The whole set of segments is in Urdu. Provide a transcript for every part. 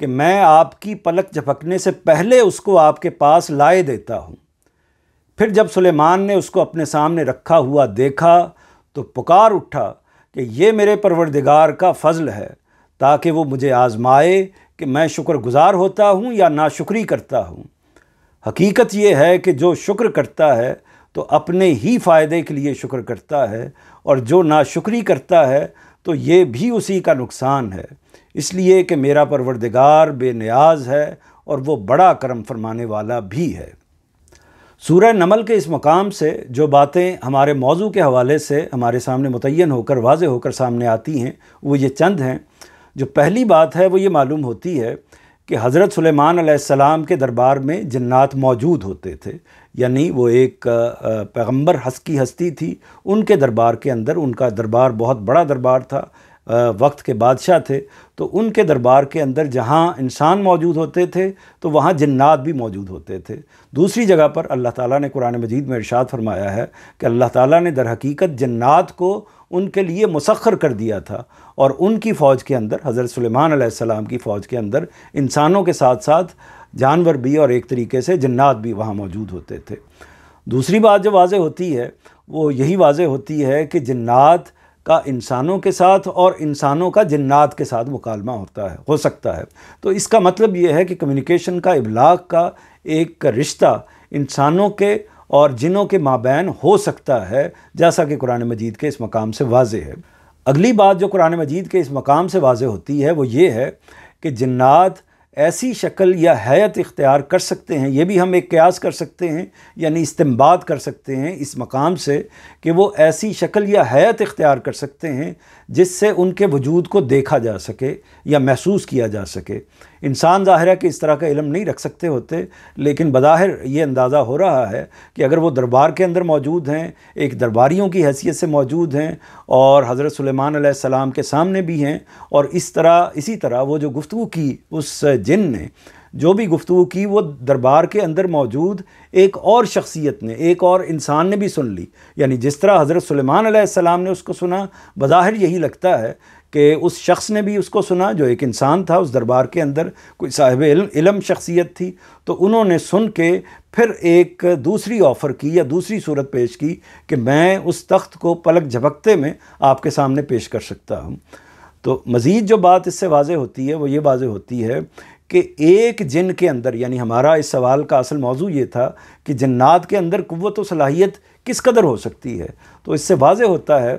کہ میں آپ کی پلک جھپکنے سے پہلے اس کو آپ کے پاس لائے دیتا ہوں۔ پھر جب سلیمان نے اس کو اپنے سامنے رکھا ہوا دیکھا تو پکار اٹھا کہ یہ میرے پروردگار کا فضل ہے تاکہ وہ مجھے آزمائے کہ میں شکر گزار ہوتا ہوں یا ناشکری کرتا ہوں۔ حقیقت یہ ہے کہ جو شکر کرتا ہے تو اپنے ہی فائدے کے لیے شکر کرتا ہے، اور جو ناشکری کرتا ہے تو یہ بھی اسی کا نقصان ہے، اس لیے کہ میرا پروردگار بے نیاز ہے اور وہ بڑا کرم فرمانے والا بھی ہے۔ سورہ نمل کے اس مقام سے جو باتیں ہمارے موضوع کے حوالے سے ہمارے سامنے متعین ہو کر واضح ہو کر سامنے آتی ہیں وہ یہ چند ہیں۔ جو پہلی بات ہے وہ یہ معلوم ہوتی ہے کہ حضرت سلیمان علیہ السلام کے دربار میں جنات موجود ہوتے تھے، یعنی وہ ایک پیغمبر کی ہستی تھی، ان کے دربار کے اندر، ان کا دربار بہت بڑا دربار تھا، وقت کے بادشاہ تھے، تو ان کے دربار کے اندر جہاں انسان موجود ہوتے تھے تو وہاں جنات بھی موجود ہوتے تھے۔ دوسری جگہ پر اللہ تعالیٰ نے قرآن مجید میں ارشاد فرمایا ہے کہ اللہ تعالیٰ نے در حقیقت جنات کو ان کے لیے مسخر کر دیا تھا، اور ان کی فوج کے اندر، حضرت سلیمان علیہ السلام کی فوج کے اندر، انسانوں کے ساتھ ساتھ جانور بھی اور ایک طریقے سے جنات بھی وہاں موجود ہوتے تھے۔ دوسری بات جو واضح ہوتی ہے وہ یہی واضح ہوتی ہے کہ جنات کا انسانوں کے ساتھ اور انسانوں کا جنات کے ساتھ مکالمہ ہو سکتا ہے۔ تو اس کا مطلب یہ ہے کہ کمیونیکیشن کا، ابلاغ کا ایک رشتہ انسانوں کے اور جنوں کے مابین ہو سکتا ہے، جیسا کہ قرآن مجید کے اس مقام سے واضح ہے۔ اگلی بات جو قرآن مجید کے اس مقام سے واضح ہوتی ہے وہ یہ ہے کہ جنات ایسی شکل یا حیت اختیار کر سکتے ہیں، یہ بھی ہم ایک قیاس کر سکتے ہیں، یعنی استنباط کر سکتے ہیں اس مقام سے کہ وہ ایسی شکل یا حیت اختیار کر سکتے ہیں جس سے ان کے وجود کو دیکھا جا سکے یا محسوس کیا جا سکے۔ انسان ظاہر ہے کہ اس طرح کا علم نہیں رکھ سکتے ہوتے، لیکن بظاہر یہ اندازہ ہو رہا ہے کہ اگر وہ دربار کے اندر موجود ہیں، ایک درباریوں کی حیثیت سے موجود ہیں، اور حضرت سلیمان علیہ السلام کے سامنے بھی ہیں، اور اسی طرح وہ جو گفتگو کی اس جن نے جو بھی گفتگو کی وہ دربار کے اندر موجود ایک اور شخصیت نے، ایک اور انسان نے بھی سن لی، یعنی جس طرح حضرت سلیمان علیہ السلام نے اس کو سنا، بظاہر یہی لگتا ہے کہ اس شخص نے بھی اس کو سنا جو ایک انسان تھا اس دربار کے اندر، کوئی صاحب علم شخصیت تھی، تو انہوں نے سن کے پھر ایک دوسری آفر کی یا دوسری صورت پیش کی کہ میں اس تخت کو پلک جھپکتے میں آپ کے سامنے پیش کر سکتا ہوں۔ تو مزید جو بات اس سے واضح ہوتی ہے وہ یہ واضح ہوتی ہے کہ ایک جن کے اندر، یعنی ہمارا اس سوال کا اصل موضوع یہ تھا کہ جنات کے اندر قوت و صلاحیت کس قدر ہو سکتی ہے، تو اس سے واضح ہوتا ہے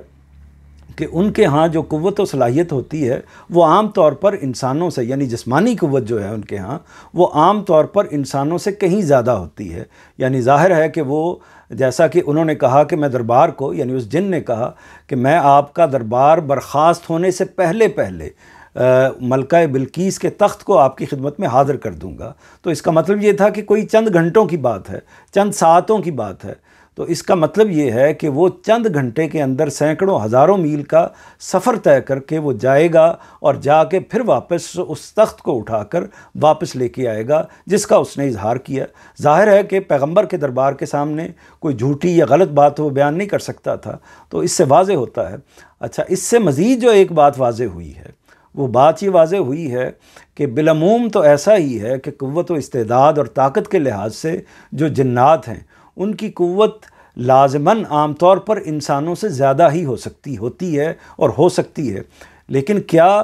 کہ ان کے ہاں جو قوت و صلاحیت ہوتی ہے وہ عام طور پر انسانوں سے، یعنی جسمانی قوت جو ہے ان کے ہاں وہ عام طور پر انسانوں سے کہیں زیادہ ہوتی ہے۔ یعنی ظاہر ہے کہ وہ، جیسا کہ انہوں نے کہا کہ میں دربار کو، یعنی اس جن نے کہا کہ میں آپ کا دربار برخاست ہونے سے پہلے ملکہ بلقیس کے تخت کو آپ کی خدمت میں حاضر کر دوں گا، تو اس کا مطلب یہ تھا کہ کوئی چند گھنٹوں کی بات ہے، چند ساعتوں کی بات ہے۔ تو اس کا مطلب یہ ہے کہ وہ چند گھنٹے کے اندر سینکڑوں ہزاروں میل کا سفر طے کر کے وہ جائے گا، اور جا کے پھر واپس اس تخت کو اٹھا کر واپس لے کے آئے گا جس کا اس نے اظہار کیا۔ ظاہر ہے کہ پیغمبر کے دربار کے سامنے کوئی جھوٹی یا غلط بات وہ بیان نہیں کر سکتا تھا، تو اس سے واضح ہوتا ہے۔ اچھا، اس سے مزید جو ایک بات واضح ہوئی ہے وہ بات یہ واضح ہوئی ہے کہ بالعموم تو ایسا ہی ہے کہ قوت و استعداد اور طاقت کے لحاظ سے جو جنات ہیں ان کی قوت لازماً عام طور پر انسانوں سے زیادہ ہی ہوتی ہے اور ہو سکتی ہے، لیکن کیا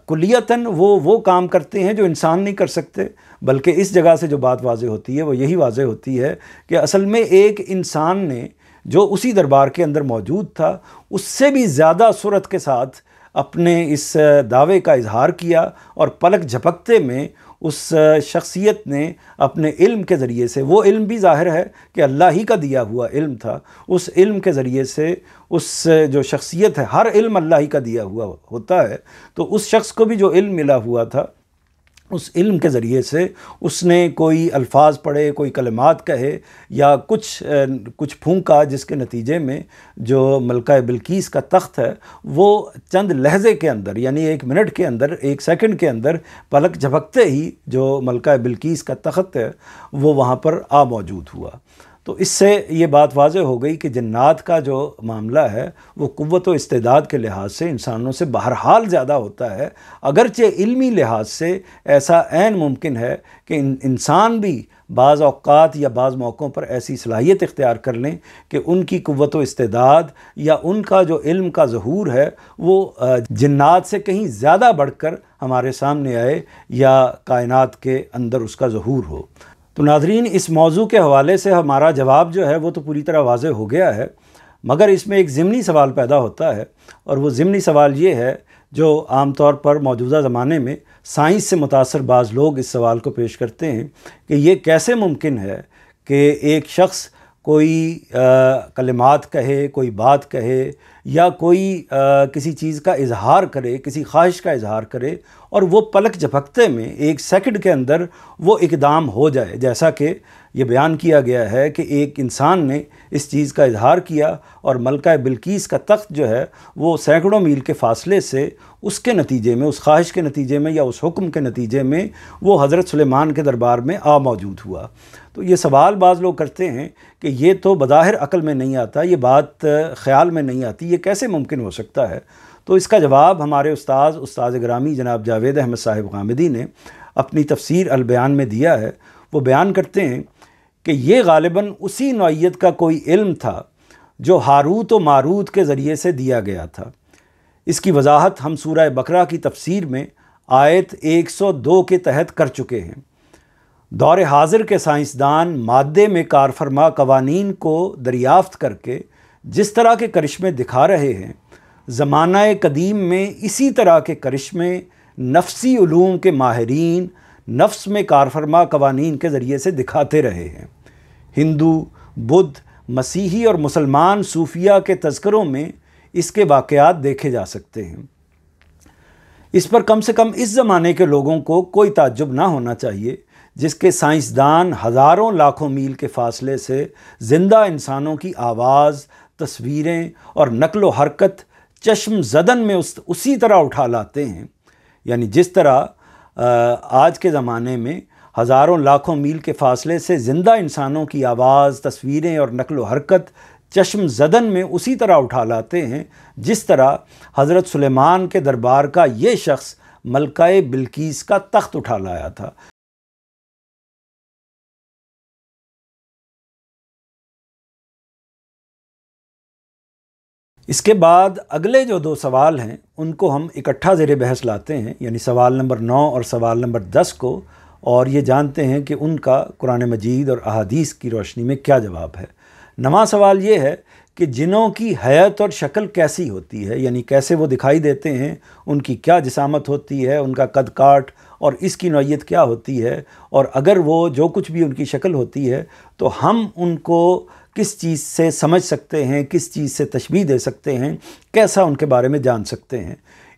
کلیتاً وہ کام کرتے ہیں جو انسان نہیں کر سکتے؟ بلکہ اس جگہ سے جو بات واضح ہوتی ہے وہ یہی واضح ہوتی ہے کہ اصل میں ایک انسان نے جو اسی دربار کے اندر موجود تھا اس سے بھی زیادہ سرعت کے ساتھ اپنے اس دعوے کا اظہار کیا، اور پلک جھپکتے میں اس شخصیت نے اپنے علم کے ذریعے سے، وہ علم بھی ظاہر ہے کہ اللہ ہی کا دیا ہوا علم تھا، اس علم کے ذریعے سے اس جو شخصیت ہے، ہر علم اللہ ہی کا دیا ہوا ہوتا ہے، تو اس شخص کو بھی جو علم ملا ہوا تھا اس علم کے ذریعے سے اس نے کوئی الفاظ پڑھے، کوئی کلمات کہے یا کچھ پھونکا، جس کے نتیجے میں جو ملکہ بلقیس کا تخت ہے وہ چند لحظے کے اندر، یعنی 1 منٹ کے اندر، 1 سیکنڈ کے اندر پلک جھپکتے ہی جو ملکہ بلقیس کا تخت ہے وہ وہاں پر موجود ہوا۔ تو اس سے یہ بات واضح ہو گئی کہ جنات کا جو معاملہ ہے وہ قوت و استعداد کے لحاظ سے انسانوں سے بہرحال زیادہ ہوتا ہے، اگرچہ علمی لحاظ سے ایسا عین ممکن ہے کہ انسان بھی بعض اوقات یا بعض موقعوں پر ایسی صلاحیت اختیار کر لیں کہ ان کی قوت و استعداد یا ان کا جو علم کا ظہور ہے وہ جنات سے کہیں زیادہ بڑھ کر ہمارے سامنے آئے یا کائنات کے اندر اس کا ظہور ہو۔ تو ناظرین، اس موضوع کے حوالے سے ہمارا جواب جو ہے وہ تو پوری طرح واضح ہو گیا ہے، مگر اس میں ایک ضمنی سوال پیدا ہوتا ہے، اور وہ ضمنی سوال یہ ہے جو عام طور پر موجودہ زمانے میں سائنس سے متاثر بعض لوگ اس سوال کو پیش کرتے ہیں کہ یہ کیسے ممکن ہے کہ ایک شخص کوئی کلمات کہے، کوئی بات کہے یا کوئی کسی چیز کا اظہار کرے، کسی خواہش کا اظہار کرے، اور وہ پلک جھپکتے میں ایک سیکنڈ کے اندر وہ اقدام ہو جائے، جیسا کہ یہ بیان کیا گیا ہے کہ ایک انسان نے اس چیز کا اظہار کیا اور ملکہ بلقیس کا تخت جو ہے وہ سینکڑوں میل کے فاصلے سے اس کے نتیجے میں، اس خواہش کے نتیجے میں یا اس حکم کے نتیجے میں وہ حضرت سلیمان کے دربار میں موجود ہوا۔ تو یہ سوال بعض لوگ کرتے ہیں کہ یہ تو بظاہر عقل میں نہیں آتا، یہ بات خیال میں نہیں آتی، یہ کیسے ممکن ہو سکتا ہے؟ تو اس کا جواب ہمارے استاد گرامی جناب جاوید احمد صاحب غامدی نے اپنی تفسیر البیان میں دیا ہے۔ وہ بیان کرتے ہیں کہ یہ غالباً اسی نوعیت کا کوئی علم تھا جو ہاروت و ماروت کے ذریعے سے دیا گیا تھا۔ اس کی وضاحت ہم سورہ بقرہ کی تفسیر میں آیت 102 کے تحت کر چکے ہیں۔ دور حاضر کے سائنسدان مادے میں کارفرما قوانین کو دریافت کر کے جس طرح کے کرشمے دکھا رہے ہیں، زمانہ قدیم میں اسی طرح کے کرشمے نفسی علوم کے ماہرین نفس میں کارفرما قوانین کے ذریعے سے دکھاتے رہے ہیں۔ ہندو، بدھ، مسیحی اور مسلمان صوفیہ کے تذکروں میں اس کے واقعات دیکھے جا سکتے ہیں۔ اس پر کم سے کم اس زمانے کے لوگوں کو کوئی تعجب نہ ہونا چاہیے جس کے سائنسدان ہزاروں لاکھوں میل کے فاصلے سے زندہ انسانوں کی آواز، تصویریں اور نقل و حرکت چشم زدن میں اسی طرح اٹھا لاتے ہیں، یعنی جس طرح آج کے زمانے میں ہزاروں لاکھوں میل کے فاصلے سے زندہ انسانوں کی آواز، تصویریں اور نقل و حرکت چشم زدن میں اسی طرح اٹھا لاتے ہیں جس طرح حضرت سلیمان کے دربار کا یہ شخص ملکہ بلقیس کا تخت اٹھا لایا تھا۔ اس کے بعد اگلے جو دو سوال ہیں ان کو ہم اکٹھا زیر بحث لاتے ہیں، یعنی سوال نمبر 9 اور سوال نمبر 10 کو، اور یہ جانتے ہیں کہ ان کا قرآن مجید اور احادیث کی روشنی میں کیا جواب ہے۔ نواں سوال یہ ہے کہ جنوں کی حیت اور شکل کیسی ہوتی ہے، یعنی کیسے وہ دکھائی دیتے ہیں، ان کی کیا جسامت ہوتی ہے، ان کا قد کاٹ اور اس کی نوعیت کیا ہوتی ہے، اور اگر وہ جو کچھ بھی ان کی شکل ہوتی ہے تو ہم ان کو کس چیز سے سمجھ سکتے ہیں، کس چیز سے تشبیہ دے سکتے ہیں، کیسا ان کے بارے میں جان سکتے ہیں۔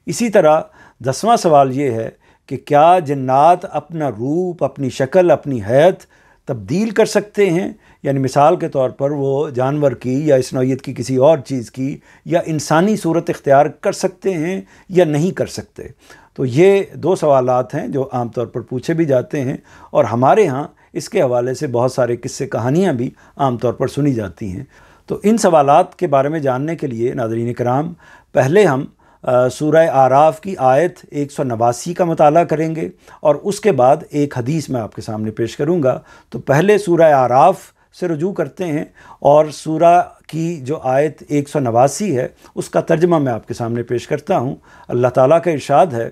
اسی طرح 10واں سوال یہ ہے کہ کیا جنات اپنا روپ، اپنی شکل، اپنی حیت تبدیل کر سکتے ہیں، یعنی مثال کے طور پر وہ جانور کی یا اس نوعیت کی کسی اور چیز کی یا انسانی صورت اختیار کر سکتے ہیں یا نہیں کر سکتے؟ تو یہ دو سوالات ہیں جو عام طور پر پوچھے بھی جاتے ہیں، اور ہمارے ہاں اس کے حوالے سے بہت سارے قصے کہانیاں بھی عام طور پر سنی جاتی ہیں۔ تو ان سوالات کے بارے میں جاننے کے لیے ناظرین کرام پہلے ہم سورہ اعراف کی آیت 189 کا مطالعہ کریں گے، اور اس کے بعد ایک حدیث میں آپ کے سامنے پیش کروں گا۔ تو پہلے سورہ اعراف سے رجوع کرتے ہیں، اور سورہ کی جو آیت 189 ہے اس کا ترجمہ میں آپ کے سامنے پیش کرتا ہوں۔ اللہ تعالیٰ کا ارشاد ہے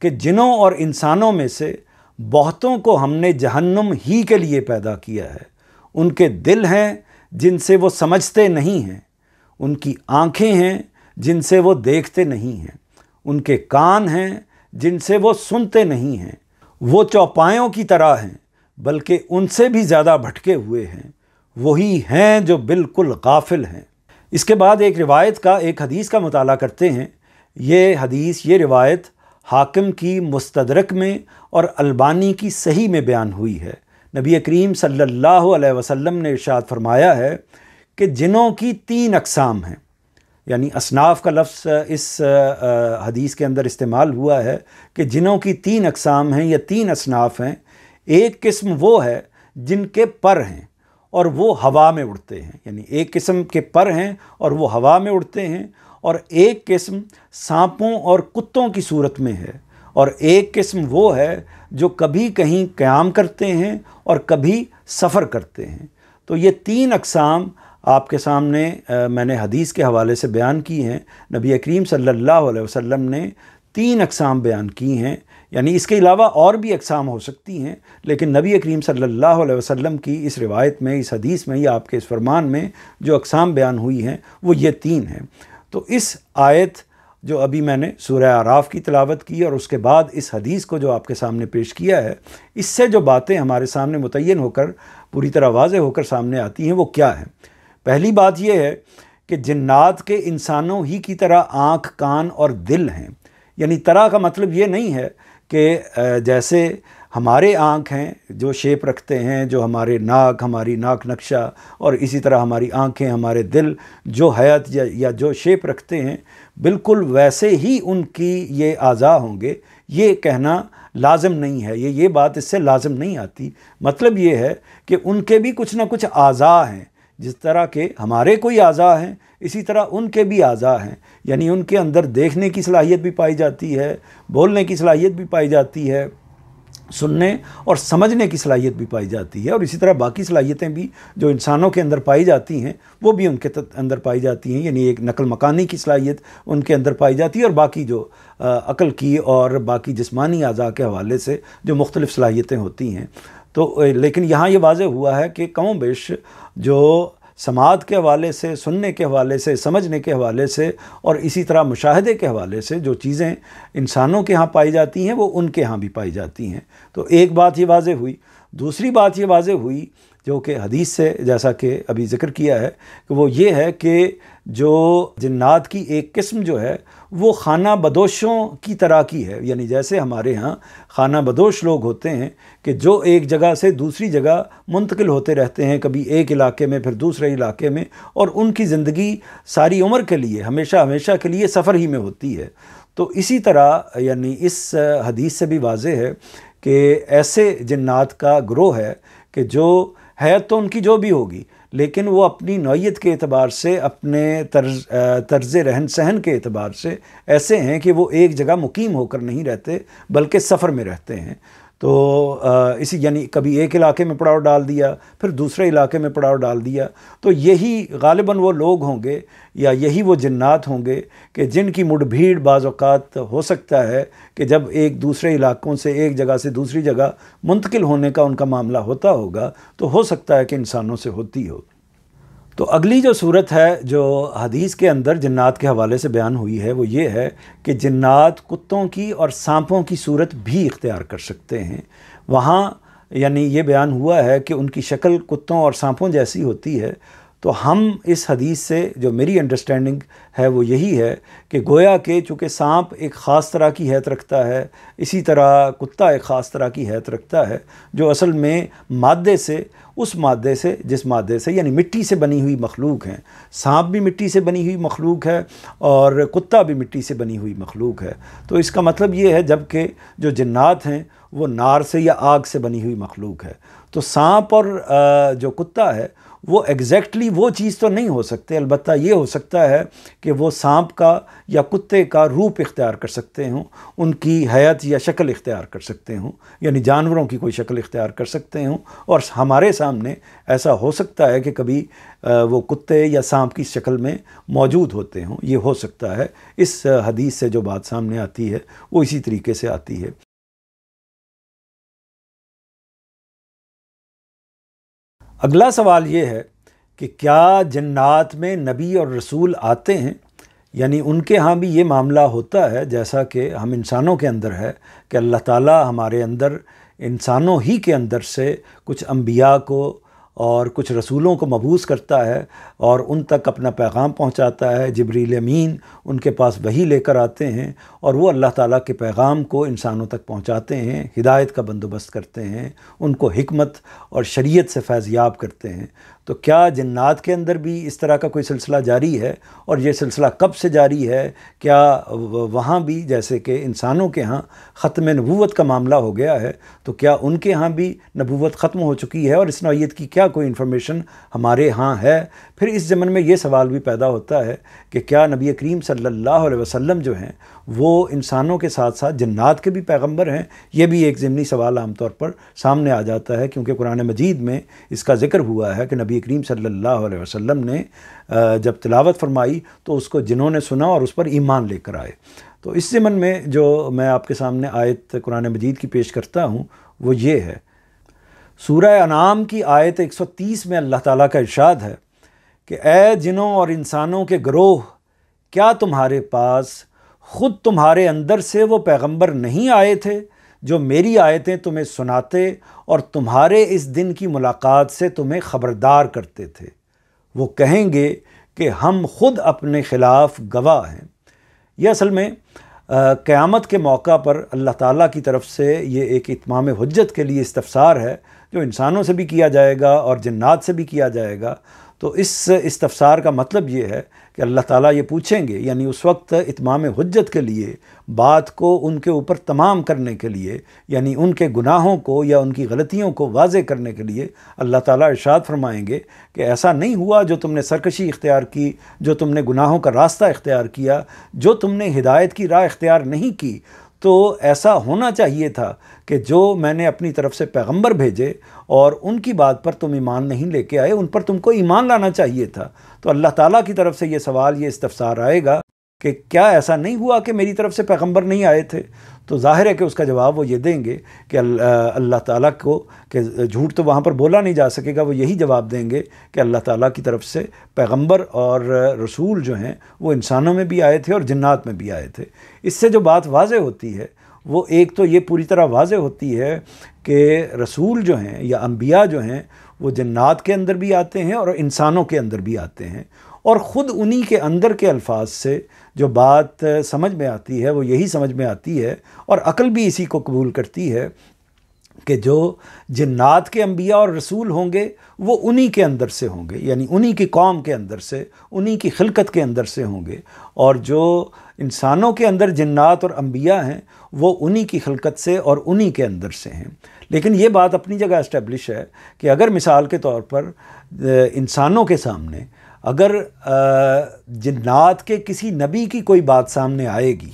کہ جنوں اور انسانوں میں سے بہتوں کو ہم نے جہنم ہی کے لیے پیدا کیا ہے۔ ان کے دل ہیں جن سے وہ سمجھتے نہیں ہیں، ان کی آنکھیں ہیں جن سے وہ دیکھتے نہیں ہیں، ان کے کان ہیں جن سے وہ سنتے نہیں ہیں، وہ چوپایوں کی طرح ہیں بلکہ ان سے بھی زیادہ بھٹکے ہوئے ہیں، وہی ہیں جو بالکل غافل ہیں۔ اس کے بعد ایک روایت کا، ایک حدیث کا مطالعہ کرتے ہیں۔ یہ حدیث، یہ روایت حاکم کی مستدرک میں اور البانی کی صحیح میں بیان ہوئی ہے۔ نبی کریم صلی اللہ علیہ وسلم نے ارشاد فرمایا ہے کہ جنوں کی 3 اقسام ہیں، یعنی اصناف کا لفظ اس حدیث کے اندر استعمال ہوا ہے کہ جنوں کی 3 اقسام ہیں یا 3 اصناف ہیں۔ ایک قسم وہ ہے جن کے پر ہیں اور وہ ہوا میں اڑتے ہیں، یعنی ایک قسم کے پر ہیں اور وہ ہوا میں اڑتے ہیں، اور ایک قسم سانپوں اور کتوں کی صورت میں ہے، اور ایک قسم وہ ہے جو کبھی کہیں قیام کرتے ہیں اور کبھی سفر کرتے ہیں۔ تو یہ 3 اقسام آپ کے سامنے میں نے حدیث کے حوالے سے بیان کی ہیں۔ نبی کریم صلی اللہ علیہ وسلم نے 3 اقسام بیان کی ہیں، یعنی اس کے علاوہ اور بھی اقسام ہو سکتی ہیں، لیکن نبی کریم صلی اللہ علیہ وسلم کی اس روایت میں، اس حدیث میں یا آپ کے اس فرمان میں جو اقسام بیان ہوئی ہیں وہ یہ 3 ہیں۔ تو اس آیت جو ابھی میں نے سورہ اعراف کی تلاوت کی اور اس کے بعد اس حدیث کو جو آپ کے سامنے پیش کیا ہے، اس سے جو باتیں ہمارے سامنے متعین ہو کر پوری طرح واضح ہو کر سامنے آتی ہیں وہ کیا ہیں؟ پہلی بات یہ ہے کہ جنات کے انسانوں ہی کی طرح آنکھ، کان اور دل ہیں۔ یعنی طرح کا مطلب یہ نہیں ہے کہ جیسے ہمارے آنکھ ہیں جو شیپ رکھتے ہیں، جو ہمارے ناک، ہماری ناک نقشہ، اور اسی طرح ہماری آنکھیں، ہمارے دل جو حیت یا جو شیپ رکھتے ہیں، بالکل ویسے ہی ان کی یہ اعضاء ہوں گے، یہ کہنا لازم نہیں ہے، یہ بات اس سے لازم نہیں آتی۔ مطلب یہ ہے کہ ان کے بھی کچھ نہ کچھ اعضاء ہیں، جس طرح کہ ہمارے کوئی اعضاء ہیں اسی طرح ان کے بھی اعضاء ہیں، یعنی ان کے اندر دیکھنے کی صلاحیت بھی پائی جاتی ہے، بولنے کی صلاحیت بھی پائی جاتی ہے، سننے اور سمجھنے کی صلاحیت بھی پائی جاتی ہے، اور اسی طرح باقی صلاحیتیں بھی جو انسانوں کے اندر پائی جاتی ہیں وہ بھی ان کے اندر پائی جاتی ہیں، یعنی ایک نقل مکانی کی صلاحیت ان کے اندر پائی جاتی ہے، اور باقی جو عقل کی اور باقی جسمانی اعضاء کے حوالے سے جو مختلف صلاحیتیں ہوتی ہیں۔ تو لیکن یہاں یہ واضح ہوا ہے کہ کم و بیش جو سماعت کے حوالے سے، سننے کے حوالے سے، سمجھنے کے حوالے سے اور اسی طرح مشاہدے کے حوالے سے جو چیزیں انسانوں کے ہاں پائی جاتی ہیں وہ ان کے ہاں بھی پائی جاتی ہیں۔ تو ایک بات یہ واضح ہوئی۔ دوسری بات یہ واضح ہوئی جو کہ حدیث سے جیسا کہ ابھی ذکر کیا ہے کہ وہ یہ ہے کہ جو جنات کی ایک قسم جو ہے وہ خانہ بدوشوں کی طرح کی ہے، یعنی جیسے ہمارے ہاں خانہ بدوش لوگ ہوتے ہیں کہ جو ایک جگہ سے دوسری جگہ منتقل ہوتے رہتے ہیں، کبھی ایک علاقے میں پھر دوسرے علاقے میں، اور ان کی زندگی ساری عمر کے لیے ہمیشہ کے لیے سفر ہی میں ہوتی ہے۔ تو اسی طرح یعنی اس حدیث سے بھی واضح ہے کہ ایسے جنات کا گروہ ہے کہ جو حیات تو ان کی جو بھی ہوگی، لیکن وہ اپنی نوعیت کے اعتبار سے، اپنے طرز رہن سہن کے اعتبار سے ایسے ہیں کہ وہ ایک جگہ مقیم ہو کر نہیں رہتے بلکہ سفر میں رہتے ہیں۔ تو اسی یعنی کبھی ایک علاقے میں پڑاؤ ڈال دیا، پھر دوسرے علاقے میں پڑاؤ ڈال دیا، تو یہی غالباً وہ لوگ ہوں گے یا یہی وہ جنات ہوں گے کہ جن کی مڑ بھیڑ بعض اوقات ہو سکتا ہے کہ جب ایک دوسرے علاقوں سے، ایک جگہ سے دوسری جگہ منتقل ہونے کا ان کا معاملہ ہوتا ہوگا تو ہو سکتا ہے کہ انسانوں سے ہوتی ہو۔ تو اگلی جو صورت ہے جو حدیث کے اندر جنات کے حوالے سے بیان ہوئی ہے وہ یہ ہے کہ جنات کتوں کی اور سانپوں کی صورت بھی اختیار کر سکتے ہیں۔ وہاں یعنی یہ بیان ہوا ہے کہ ان کی شکل کتوں اور سانپوں جیسی ہوتی ہے، تو ہم اس حدیث سے جو میری انڈرسٹینڈنگ ہے وہ یہی ہے کہ گویا کہ چونکہ سانپ ایک خاص طرح کی حیت رکھتا ہے، اسی طرح کتا ایک خاص طرح کی حیت رکھتا ہے جو اصل میں مادے سے، اس مادے سے، جس مادے سے یعنی مٹی سے بنی ہوئی مخلوق ہیں۔ سانپ بھی مٹی سے بنی ہوئی مخلوق ہے اور کتا بھی مٹی سے بنی ہوئی مخلوق ہے۔ تو اس کا مطلب یہ ہے جبکہ جو جنات ہیں وہ نار سے یا آگ سے بنی ہوئی مخلوق ہے، تو سانپ اور جو کتا ہے وہ ایگزیکٹلی وہ چیز تو نہیں ہو سکتے، البتہ یہ ہو سکتا ہے کہ وہ سانپ کا یا کتے کا روپ اختیار کر سکتے ہوں، ان کی حیت یا شکل اختیار کر سکتے ہوں، یعنی جانوروں کی کوئی شکل اختیار کر سکتے ہوں، اور ہمارے سامنے ایسا ہو سکتا ہے کہ کبھی وہ کتے یا سانپ کی شکل میں موجود ہوتے ہوں، یہ ہو سکتا ہے۔ اس حدیث سے جو بات سامنے آتی ہے وہ اسی طریقے سے آتی ہے۔ اگلا سوال یہ ہے کہ کیا جنات میں نبی اور رسول آتے ہیں؟ یعنی ان کے ہاں بھی یہ معاملہ ہوتا ہے جیسا کہ ہم انسانوں کے اندر ہے کہ اللہ تعالیٰ ہمارے اندر، انسانوں ہی کے اندر سے کچھ انبیاء کو اور کچھ رسولوں کو مبعوث کرتا ہے اور ان تک اپنا پیغام پہنچاتا ہے۔ جبریل امین ان کے پاس وحی لے کر آتے ہیں اور وہ اللہ تعالیٰ کے پیغام کو انسانوں تک پہنچاتے ہیں، ہدایت کا بندوبست کرتے ہیں، ان کو حکمت اور شریعت سے فیض یاب کرتے ہیں۔ تو کیا جنات کے اندر بھی اس طرح کا کوئی سلسلہ جاری ہے؟ اور یہ سلسلہ کب سے جاری ہے؟ کیا وہاں بھی جیسے کہ انسانوں کے ہاں ختم نبوت کا معاملہ ہو گیا ہے، تو کیا ان کے ہاں بھی نبوت ختم ہو چکی ہے؟ اور اس نوعیت کی کیا کوئی انفارمیشن ہمارے ہاں ہے؟ پھر اس ضمن میں یہ سوال بھی پیدا ہوتا ہے کہ کیا نبی کریم صلی اللہ علیہ وسلم جو ہیں وہ انسانوں کے ساتھ ساتھ جنات کے بھی پیغمبر ہیں؟ یہ بھی ایک ضمنی سوال عام طور پر سامنے آ جاتا ہے، کیونکہ قرآن مجید میں اس کا ذکر ہوا ہے کہ نبی کریم صلی اللہ علیہ وسلم نے جب تلاوت فرمائی تو اس کو جنوں نے سنا اور اس پر ایمان لے کر آئے۔ تو اس ضمن میں جو میں آپ کے سامنے آیت قرآن مجید کی پیش کرتا ہوں وہ یہ ہے، سورہ انعام کی آیت 130 میں اللہ تعالیٰ کا ارشاد ہے کہ اے جنوں اور انسانوں کے گروہ، کیا تمہارے پاس خود تمہارے اندر سے وہ پیغمبر نہیں آئے تھے جو میری آیتیں تمہیں سناتے اور تمہارے اس دن کی ملاقات سے تمہیں خبردار کرتے تھے؟ وہ کہیں گے کہ ہم خود اپنے خلاف گواہ ہیں۔ یہ اصل میں قیامت کے موقع پر اللہ تعالیٰ کی طرف سے یہ ایک اتمام حجت کے لیے استفسار ہے، جو انسانوں سے بھی کیا جائے گا اور جنات سے بھی کیا جائے گا۔ تو اس استفسار کا مطلب یہ ہے کہ اللہ تعالیٰ یہ پوچھیں گے، یعنی اس وقت اتمام حجت کے لیے، بات کو ان کے اوپر تمام کرنے کے لیے، یعنی ان کے گناہوں کو یا ان کی غلطیوں کو واضح کرنے کے لیے اللہ تعالیٰ ارشاد فرمائیں گے کہ ایسا نہیں ہوا جو تم نے سرکشی اختیار کی، جو تم نے گناہوں کا راستہ اختیار کیا، جو تم نے ہدایت کی راہ اختیار نہیں کی، تو ایسا ہونا چاہیے تھا کہ جو میں نے اپنی طرف سے پیغمبر بھیجے اور ان کی بات پر تم ایمان نہیں لے کے آئے، ان پر تم کو ایمان لانا چاہیے تھا۔ تو اللہ تعالیٰ کی طرف سے یہ سوال، یہ استفسار آئے گا کہ کیا ایسا نہیں ہوا کہ میری طرف سے پیغمبر نہیں آئے تھے؟ تو ظاہر ہے کہ اس کا جواب وہ یہ دیں گے کہ اللہ تعالیٰ کو، کہ جھوٹ تو وہاں پر بولا نہیں جا سکے گا، وہ یہی جواب دیں گے کہ اللہ تعالیٰ کی طرف سے پیغمبر اور رسول جو ہیں وہ انسانوں میں بھی آئے تھے اور جنات میں بھی آئے تھے۔ اس سے جو بات واضح ہوتی ہے وہ ایک تو یہ پوری طرح واضح ہوتی ہے کہ رسول جو ہیں یا انبیاء جو ہیں وہ جنات کے اندر بھی آتے ہیں اور انسانوں کے اندر بھی آتے ہیں، اور خود انہی کے اندر کے الفاظ سے جو بات سمجھ میں آتی ہے وہ یہی سمجھ میں آتی ہے، اور عقل بھی اسی کو قبول کرتی ہے کہ جو جنات کے انبیاء اور رسول ہوں گے وہ انہی کے اندر سے ہوں گے، یعنی انہی کی قوم کے اندر سے، انہی کی خلقت کے اندر سے ہوں گے، اور جو انسانوں کے اندر جنات اور انبیاء ہیں وہ انہی کی خلقت سے اور انہی کے اندر سے ہیں۔ لیکن یہ بات اپنی جگہ اسٹیبلش ہے کہ اگر مثال کے طور پر انسانوں کے سامنے اگر جنات کے کسی نبی کی کوئی بات سامنے آئے گی،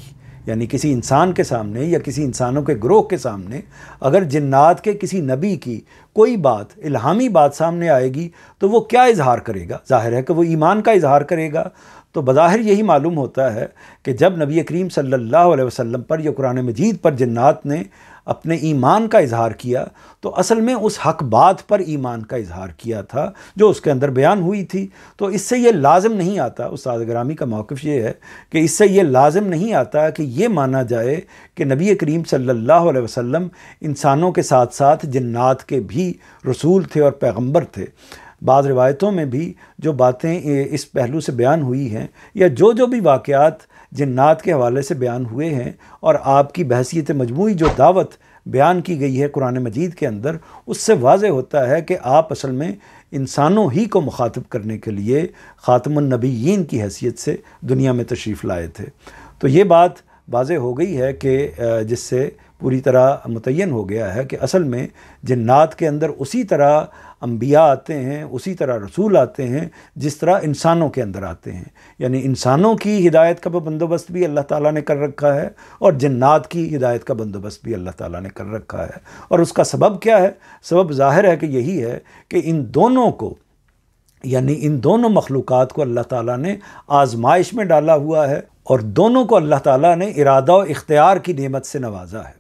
یعنی کسی انسان کے سامنے یا کسی انسانوں کے گروہ کے سامنے اگر جنات کے کسی نبی کی کوئی بات، الہامی بات سامنے آئے گی تو وہ کیا اظہار کرے گا؟ ظاہر ہے کہ وہ ایمان کا اظہار کرے گا۔ تو بظاہر یہی معلوم ہوتا ہے کہ جب نبی کریم صلی اللہ علیہ وسلم پر یا قرآن مجید پر جنات نے اپنے ایمان کا اظہار کیا تو اصل میں اس حق بات پر ایمان کا اظہار کیا تھا جو اس کے اندر بیان ہوئی تھی۔ تو اس سے یہ لازم نہیں آتا، استاد گرامی کا موقف یہ ہے کہ اس سے یہ لازم نہیں آتا کہ یہ مانا جائے کہ نبی کریم صلی اللہ علیہ وسلم انسانوں کے ساتھ ساتھ جنات کے بھی رسول تھے اور پیغمبر تھے۔ بعض روایتوں میں بھی جو باتیں اس پہلو سے بیان ہوئی ہیں یا جو بھی واقعات جنات کے حوالے سے بیان ہوئے ہیں اور آپ کی بحثیت مجموعی جو دعوت بیان کی گئی ہے قرآن مجید کے اندر، اس سے واضح ہوتا ہے کہ آپ اصل میں انسانوں ہی کو مخاطب کرنے کے لیے خاتم النبیین کی حیثیت سے دنیا میں تشریف لائے تھے۔ تو یہ بات واضح ہو گئی ہے کہ جس سے پوری طرح متعین ہو گیا ہے کہ اصل میں جنات کے اندر اسی طرح انبیاء آتے ہیں، اسی طرح رسول آتے ہیں جس طرح انسانوں کے اندر آتے ہیں، یعنی انسانوں کی ہدایت کا بندوبست بھی اللہ تعالیٰ نے کر رکھا ہے اور جنات کی ہدایت کا بندوبست بھی اللہ تعالیٰ نے کر رکھا ہے۔ اور اس کا سبب کیا ہے؟ سبب ظاہر ہے کہ یہی ہے کہ ان دونوں کو، یعنی ان دونوں مخلوقات کو اللہ تعالیٰ نے آزمائش میں ڈالا ہوا ہے اور دونوں کو اللہ تعالیٰ نے ارادہ و اختیار کی نعمت سے نوازا ہے۔